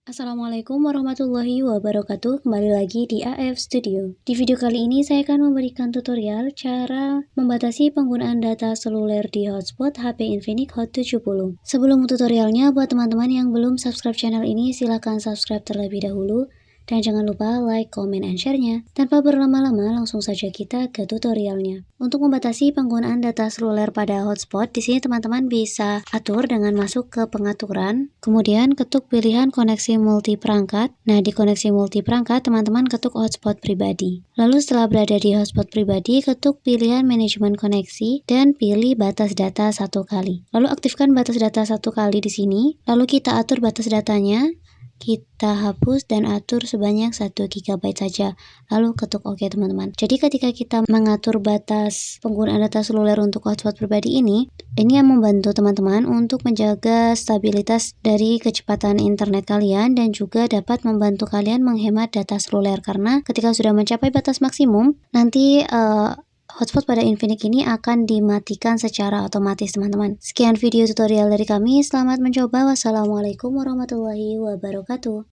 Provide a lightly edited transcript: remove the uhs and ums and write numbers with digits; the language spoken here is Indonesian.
Assalamualaikum warahmatullahi wabarakatuh. Kembali lagi di AF Studio. Di video kali ini saya akan memberikan tutorial cara membatasi penggunaan data seluler di hotspot HP Infinix Hot 70. Sebelum tutorialnya, buat teman-teman yang belum subscribe channel ini, silahkan subscribe terlebih dahulu. Dan jangan lupa like, comment, and share-nya. Tanpa berlama-lama, langsung saja kita ke tutorialnya. Untuk membatasi penggunaan data seluler pada hotspot, di sini teman-teman bisa atur dengan masuk ke pengaturan, kemudian ketuk pilihan koneksi multi perangkat. Nah, di koneksi multi perangkat, teman-teman ketuk hotspot pribadi. Lalu setelah berada di hotspot pribadi, ketuk pilihan manajemen koneksi dan pilih batas data 1 kali. Lalu aktifkan batas data 1 kali di sini. Lalu kita atur batas datanya. Kita hapus dan atur sebanyak 1 GB saja, lalu ketuk OK teman-teman. Jadi ketika kita mengatur batas penggunaan data seluler untuk hotspot pribadi ini yang membantu teman-teman untuk menjaga stabilitas dari kecepatan internet kalian dan juga dapat membantu kalian menghemat data seluler, karena ketika sudah mencapai batas maksimum, nanti hotspot pada Infinix ini akan dimatikan secara otomatis teman-teman. Sekian video tutorial dari kami, selamat mencoba. Wassalamualaikum warahmatullahi wabarakatuh.